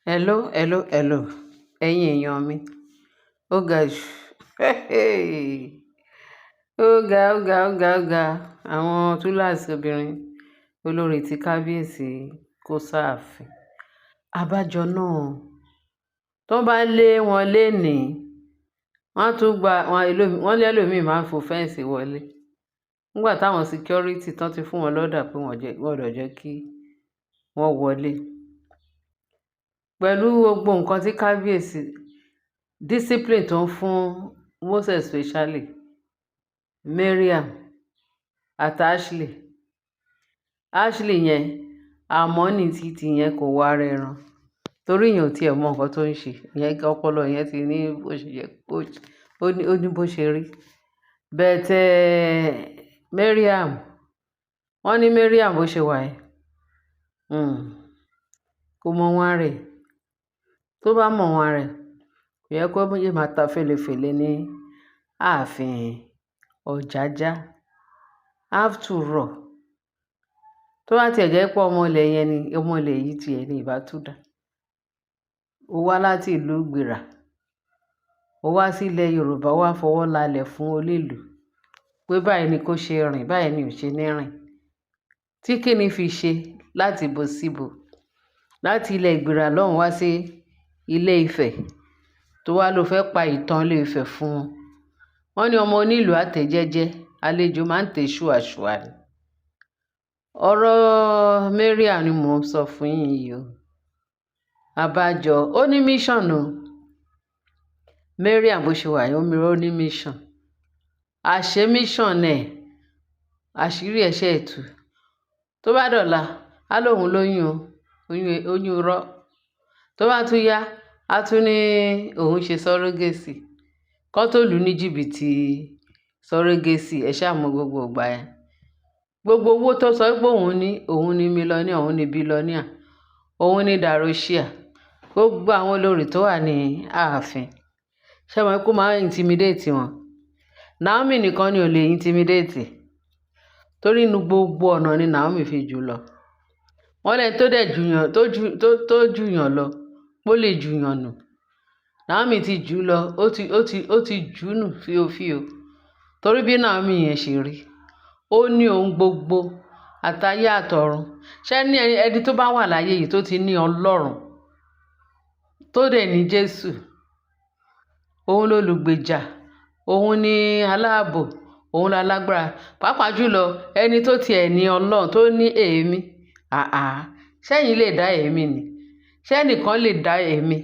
Hello. Ẹ̀yin èèyàn mi. Ó ga jù. Ó ga. Àwọn túláàsì obìnrin olórí ti kábíyèsí kó sáàfin. Abájọ náà tó bá lé wọn lénìí, wọ́n tún gba wọ́n lẹ́lòmíì máa ń fo fẹ́ǹsì wọlé. Nígbà táwọn security tán ti fún wọn lọ́dà pé wọ́n gbọ́dọ̀ jẹ́ kí wọ́n wọlé. Pẹ̀lú gbogbo nǹkan tí kábíyèsí discipline tó ń fún most especially Mariam àti Ashley yẹn àmọ́ ní títí yẹn kò wá rẹran torí èèyàn ò tiẹ̀ mọ nǹkan tó ń ṣe ìyẹn ọpọlọ yẹn ti ní bó ṣe yẹ ó ní bó ṣe rí bẹ́ẹ̀ Mariam wọ́n ní Mariam bó ṣe wà yẹn kò mọ wọn rẹ̀ tó bá mọ̀ wọn rẹ̀ kò yẹ kó yé máa ta fèlèfèlè ní ààfin Ọ̀jájá after all tó bá tiẹ̀ jẹ́ pé ọmọ ilẹ̀ yẹn ni ọmọ ilẹ̀ yìí tiẹ̀ ní ìbá tú dà ó wá láti ìlú Ìgbìrà ó wá sí ilẹ̀ Yorùbá wá fọwọ́ lálẹ̀ fún onílùú pé báyìí ni kó ṣe rìn báyìí ni ò ṣe ní rìn tí kíni fi ṣe láti bò síbò láti ilẹ̀ Ìgbìrà lọ́hùn wá sí Ilé Ifẹ̀ tó wá ló fẹ́ pa ìtàn Ilé Ifẹ̀ fún wọn. Wọ́n ní ọmọ onílùú àtẹ̀jẹ́jẹ́ àlejò máa ń tẹ̀ ṣùàṣùà ni. Ọ̀rọ̀ Mariam ni mò ń sọ fún yín yìí o. Àbájọ ó ní mission o. Mariam bó ṣe wà yẹn ó ní mission. Àṣé mission náà àṣírí ẹ̀ṣẹ̀ ètù tó bá dọ̀la á lóun lóyún oyún rọ́ tó bá tún yá á tún ní òun ṣe sọ́rọ́gẹ̀sì kó tó lù ní jìbìtì sọ́rọ́gẹ̀sì ẹ̀ ṣáà mọ gbogbo ìgbà yẹn gbogbo owó tó sọ pé òun ní mílíọ̀nìà òun ní bílíọ̀nìà òun ní dàróṣíà gbogbo àwọn olórí tó wà ní ààfin ṣé wọn kó máa intimidate wọn Naomi nìkan ni ò lè intimidate torí inú gbogbo ọ̀nà ni Naomi fi jù lọ wọ́n lẹ́ni tó dẹ̀ jùyàn tó jùyàn lọ ó lè jùyàn nù Naomi ti jù lọ ó ti jù nù fíofío torí bí Naomi yẹn ṣe rí ó ní ohun gbogbo àtayé àtọ̀run ṣé ní ẹni tó bá wà láyé yìí tó ti ní Ọlọ́run tó dẹ̀ ní Jésù òun lolùgbèjà òun ní aláàbò òun lálágbára pàápàá jùlọ ẹni tó tiẹ̀ ní Ọlọ́run tó ní èémí ṣẹ́yìn lè dá èémí ni ṣẹ́nìkan lè dá èémí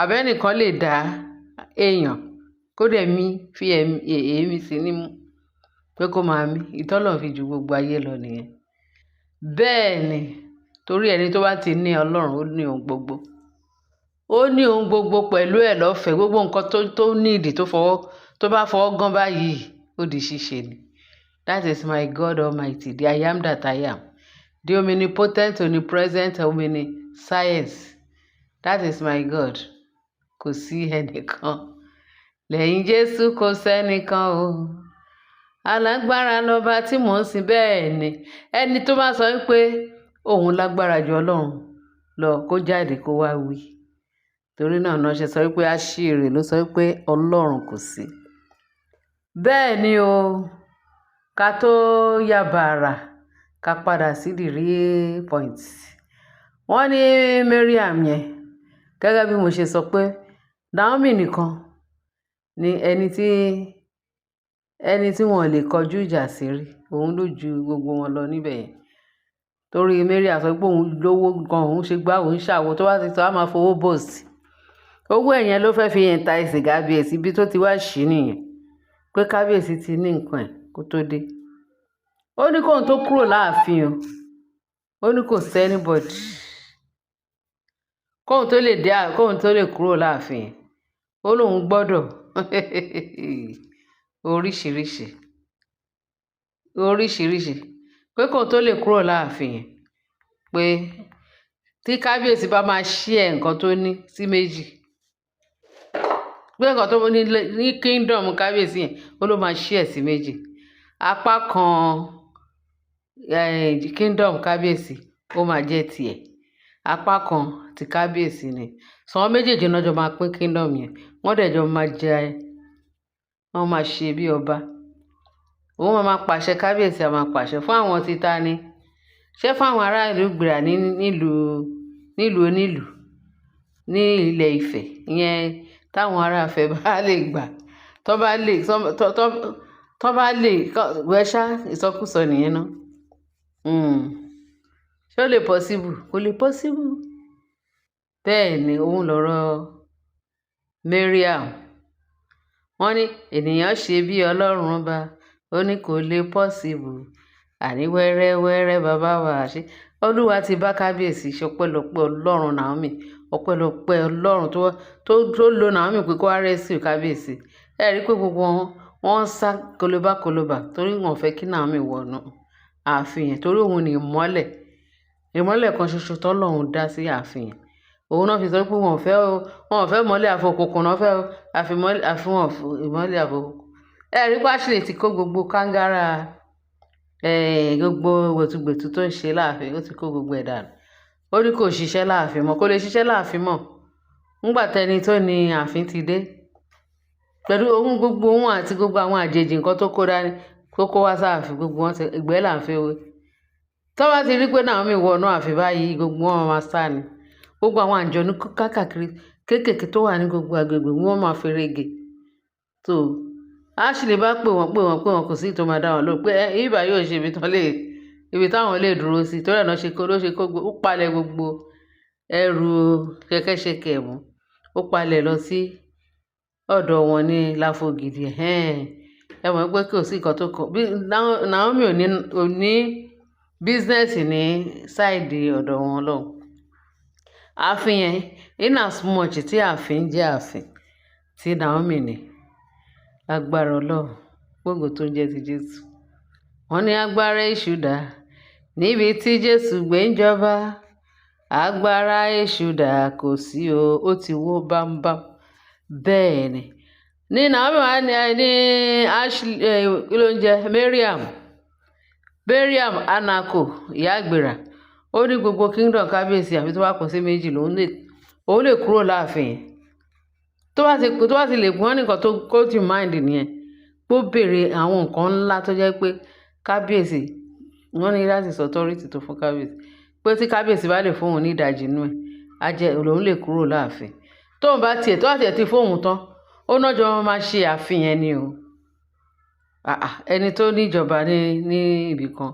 àbẹ́nìkan lè dá èèyàn kó dẹ̀ mí fi èémí sí nímú pé kó máa mí ìtọ́lọ́run fi ju gbogbo ayé lọ nìyẹn bẹ́ẹ̀ ni torí ẹni tó bá ti ní Ọlọ́run ó ní ohun gbogbo pẹ̀lú ẹ̀ lọ́fẹ̀ẹ́ gbogbo nǹkan tó ní ìdí tó bá fọwọ́ gán báyìí ó di ṣíṣe ni that is my God Almighty the I am that I am the omnipotent omnipresent omniscience that is my God kò sí ẹnìkan lẹ́yìn Jésù kò sẹ́nìkan o alágbára lọ́ba tí mò ń sìn bẹ́ẹ̀ ni ẹni tó bá sọ pé òun lágbára ju Ọlọ́run lọ kó jáde kó wá wí torí náà ṣe sọ pé àṣírí ló sọ pé Ọlọ́run kò sí bẹ́ẹ̀ ni o ká tó yá bàrà ká padà sí the real point wọ́n ní Mariam yẹn gẹ́gẹ́ bí mo ṣe sọ pé Naomi nìkan ni ẹni tí wọ́n lè kọjú ìjà sí rí òun ló ju gbogbo wọn lọ níbẹ̀ yẹn torí Mariam sọ pé òun lówó gan òun ṣe gbá òun ṣàwo tó bá ti sọ á máa fowó bòsì owó ẹ̀yẹn ló fẹ́ fi yẹn ta ẹ̀sìn kábíyèsí ibi tó ti wá ṣì nìyẹn pé kábíyèsí ti ní nǹkan ẹ̀ kó tó dé ó ní kóun tó kúrò láàfin o ó ní kò sí anybody kóun tó lè kúrò láàfin ó lóun gbọ́dọ̀ oríṣiríṣi pé kóun tó lè kúrò láàfin pé tí kábíyèsí bá máa ṣí ẹ̀ nǹkan tó ní sí méjì pé nǹkan tó ní kingdom kábíyèsí yẹn ó ló máa ṣí ẹ̀ sí méjì apá kan kingdom kábíyèsí ó máa jẹ́ tiẹ̀ apá kan ti kábíyèsí ni. So àwọn méjèèjì náà jọ máa pín kingdom yẹn, wọ́n dẹ̀ jọ máa wọ́n máa ṣe bí ọba. Òun máa pàṣẹ, kábíyèsí á máa pàṣẹ fún àwọn títa ni, ṣé fún àwọn ará ìlú Ìgbìrà nílùú onílùú ní ilẹ̀ Ifẹ̀, ìyẹn táwọn ará Ifẹ̀ bá lè gbà, tó bá lè wẹ́ṣá ìsọkúsọ nìyẹn náà. Ṣé ó lè possible? Kò lè possible. Bẹ́ẹ̀ ni òun lọ̀rọ̀ Mariam. Wọ́n ní ènìyàn ṣe bí Ọlọ́run ọba, ó ní kò lè possible. Àní wẹ́rẹ́wẹ́rẹ́ bàbá wa ṣe. Olúwa ti bá kábíyèsí ṣe, ọpẹ́lọpẹ́ Ọlọ́run Naomi, ọpẹ́lọpẹ́ Ọlọ́run tó lo Naomi pé kó wá rescue kábíyèsí. Ẹ rí i pé gbogbo wọn ń sá kolobá torí wọn fẹ́ kí Naomi wọnú ààfin yẹn, torí òun ni ìmọ́lẹ̀ kan ṣoṣo tọ́lọ́run dá sí ààfin yẹn. Òun náà fi sọ pé wọn ò fẹ́ mọ́lẹ̀ àfọkùnkùn, náà fẹ́ ìmọ́lẹ̀ àfọkùnkùn. Ẹ rí i pé Ashley ti kó gbogbo kángára gbogbo wẹ̀tùgbẹ̀tù tó ń ṣe láàfin, ó ti kó gbogbo ẹ̀ dànù. Ó ní kò ṣiṣẹ́ láàfin mọ́, kò lè ṣiṣẹ́ láàfin mọ́ ńgbà tẹni tó ní ààfin ti dé, pẹ̀lú gbogbo òun àti gbogbo àwọn àjèjì nǹkan tó kó dání, tó kó wá sáàfin, gbogbo wọn ìgbẹ́ là ń fi wé. Tó bá ti rí pé Naomi wọnú ààfin báyìí, gbogbo wọn máa sá ni. Gbogbo àwọn àjọ̀nú káàkiri kéékèèké tó wà ní gbogbo agbègbè wọn máa fi rege. So Ashley bá pè wọ́n kò sí tó máa dá wọn lóhùn pé ibà yóò ṣe ibi táwọn lè dúró sí, torí ẹ̀ náà ṣe kó ó palẹ̀ gbogbo ẹrù ṣẹ̀kẹ̀ṣẹ̀kẹ̀ mú, ó palẹ̀ lọ sí ọ̀dọ̀ wọn ní Láfọ̀gìdì. Ẹ mọ̀ pé kò sí nǹkan tó kàn bí Naomi ò ní bísínẹ́sì ní sáìdì ọ̀dọ̀ wọn lọ́hùn. Ààfin yẹn, in as much tí ààfin jẹ́ ààfin tí Naomi ní, agbára Ọlọ́run gbogbo tó ń jẹ́ ti Jésù. Wọ́n ní agbára èṣù dà níbi tí Jésù gbé ń jọba, agbára èṣù dà kò sí ó ti wó bámbám. Bẹ́ẹ̀ ni ní Naomi wá ní Ashley kí ló ń jẹ́ Mariam Anako ìyá Ìgbìrà. Ó ní gbogbo kingdom kábíyèsí àfi tó bá pọ̀ sí méjì òun lè kúrò láàfin yẹn. Tó bá ti lè gbọ́n nìkan tó kó ti mind nìyẹn, kó béèrè àwọn nǹkan ńlá tó jẹ́ pé kábíyèsí, wọ́n ní láti sọ authority tó fún kábíyèsí pé tí kábíyèsí bá lè fóun ní ìdajì inú ẹ̀ òun lè kúrò láàfin. Tóun bá tiẹ̀ ti fóun tán, ó náà jọ máa ṣe ààfin yẹn ni o. Ẹni tó níjọba ní ibì kan,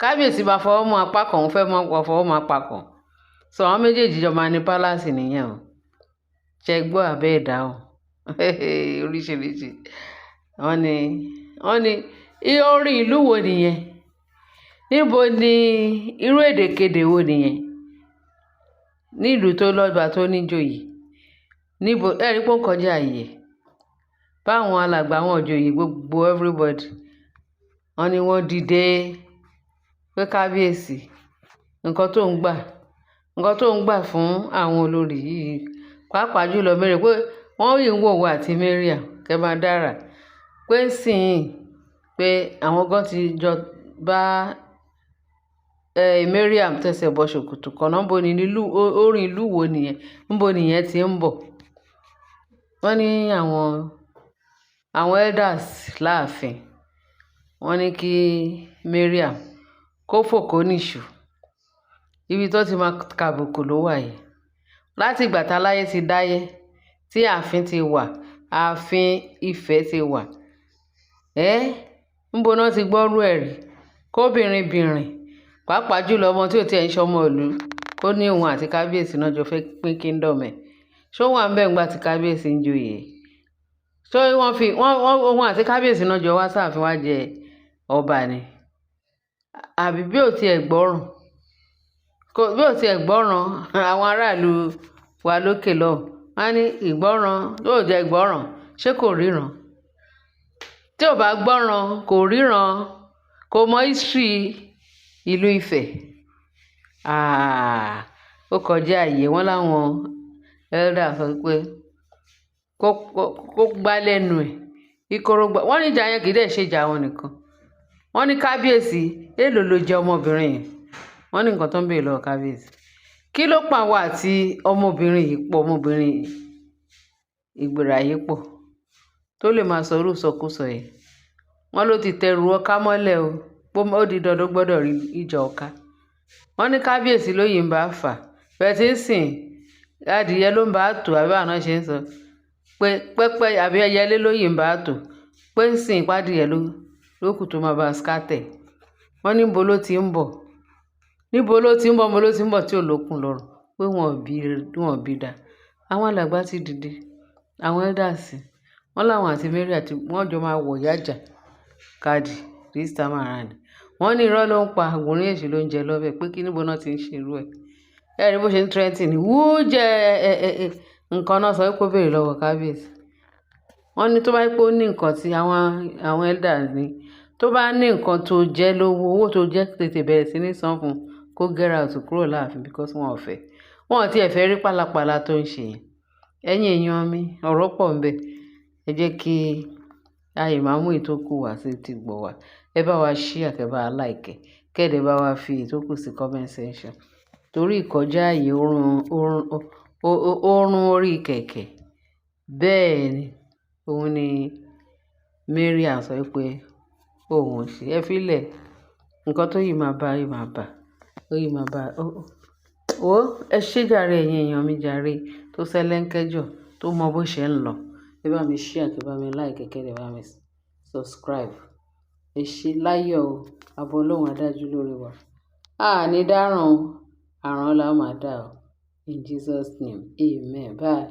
kábíyèsí bá fọwọ́ mú apá kan, òun fẹ́ mọ́ fọwọ́ mú apá kan. So àwọn méjèèjì jọ máa ní palace nìyẹn o. Ṣé gbọ́ àbẹ́ ẹ̀dá o? Oríṣiríṣi. Wọ́n ní orin ìlú wo nìyẹn? Níbo ni irú èdèkedè wo nìyẹn? Nílùú tó lọ́ba tó níjòyè. Níbo ẹ rí pé ó kọjá àyè. Báwọn alàgbà àwọn òjòyè gbogbo everybody, wọ́n ní wọ́n dìde pé kábíyèsí nǹkan tó ń gbà fún àwọn olórí yìí, pàápàá jùlọ mẹ́rin pé wọ́n rí ń wòwò àti Mariam kẹ́ máa dára pé sìn pé àwọn gan ti jọ bá Mariam tẹsẹ̀ bọ ṣòkòtò kan náà. Níbo ni orin ìlú wo nìyẹn? Níbo nìyẹn ti ń bọ̀? Wọ́n ní àwọn elders láàfin, wọ́n ní kí Mariam kó fòkó níṣù. Ibi tó ti máa kàbùkù ló wà yìí. Láti ìgbà táláyé ti dáyé tí ààfin ti wà, ààfin Ifẹ̀ ti wà. Níbo náà ti gbọ́rú ẹ̀rí kóbìnrin pàápàá jùlọ ọmọ tí ò tiẹ̀ ń ṣọmọ ìlú kó ní òun àti kábíyèsí náà jọ fẹ́ pín kingdom ẹ̀. Ṣó wà ń bẹ̀ ńgbà tí kábíyèsí ń joyè? Ṣó òun àti kábíyèsí náà jọ wá sáàfin wá jẹ ọba ni? Àbí bí ò tiẹ̀ gbọ́ràn àwọn aráàlú wa lókè lọ́hùn, wọ́n ní ìgbọ́ràn yóò jẹ́ ìgbọ́ràn, ṣé kò ríran? Tí ò bá gbọ́ràn kò ríran, kò mọ history ìlú Ifẹ̀. Ó kọjá àyè. Wọ́n láwọn elder sọ pé kó gbá lẹ́nu ẹ̀ ìkorò gbà. Wọ́n ní ìjà yẹn kì í dẹ̀ ṣe ìjà wọn nìkan. Wọ́n ní kábíyèsí èèlò ló jẹ ọmọbìnrin yẹn. Wọ́n ní nǹkan tó ń béèrè lọ́wọ́ kábíyèsí. kí ló pa àwa àti ọmọbìnrin yìí pọ̀, ọmọbìnrin Ìgbìrà yìí pọ̀ tó lè máa sọ irú ìsọkúsọ yìí? Wọ́n ló ti tẹrù ọká mọ́lẹ̀ o, ó di dandan gbọ́dọ̀ rí ìjà ọká. Wọ́n ní kábíyèsí lóyè ń bá fà bẹ́ẹ̀ tí ń sìn adìyẹ ló ń bá tò, àbí àná ṣe ń sọ pé pẹ́pẹ́ àbí ẹyẹlé lóyè ń bá tò pé ń sìn ìpàdìyẹ ló kù tó máa bá skátẹ̀. Wọ́n ní níbo ló ti ń bọ̀, níbo ló ti ń bọ̀ tí ò lókun lọ́rùn, pé wọ́n bí dá. Àwọn alàgbà ti dìde, àwọn elders wọ́n láwọn àti Mary àti wọ́n jọ máa wọ̀ yájà káàdì this time around. Wọ́n ní irọ́ ló ń pa àgbòrín èṣù ló ń jẹ lọ́bẹ̀, pé kí níbo náà ti ń ṣe irú ẹ̀. Ẹ̀rí bó ṣe ń threatening ní wú jẹ́ nǹkan náà sọ pé ó béèrè lọ́wọ́ kábíyèsí. Wọ́n ní tó bá pé ó ní nǹkan tí àwọn elders ní, tó bá ní nǹkan tó jẹ́ lówó, owó tó jẹ́ tètè bẹ̀rẹ̀ sí ní san fún kó get out kúrò láàfin because wọn ò fẹ́. Wọn ò tiẹ̀ fẹ́ rí pálapàla tó ń ṣe yẹn. Ẹ̀yin èèyàn mi, ọ̀rọ̀ pọ̀ ń bẹ. Ẹ jẹ́ kí ayé máa mú ìtókù wá sí ti gbọ̀ wá. Ẹ bá wa share, kẹ́ bá wa like, kẹ́dẹ̀ bá wa fi ìtókù sí comment section. Torí ìkọjá ààyè oorun orí kẹ̀kẹ́. Bẹ́ẹ̀ ni, òun ni Mariam sọ pé òun ṣe. Ẹ fílẹ̀ nǹkan tó yìí máa bá yìí máa bà, ó yìí máa bá ẹ ṣé jàre ẹ̀yin èèyàn mi jàre tó sẹ́lẹ̀ńkẹ́jọ tó mọ bó ṣe ń lọ. Ẹ bá mi share, kẹ́ bá mi like, kẹ́dẹ̀ bá mi subscribe. Ẹ ṣé láyọ̀ o, àbọ̀ Ọlọ́run adájú lórí wa. Ní dáràn o, àrán la máa dà o. In Jesus' name, amen. Bye.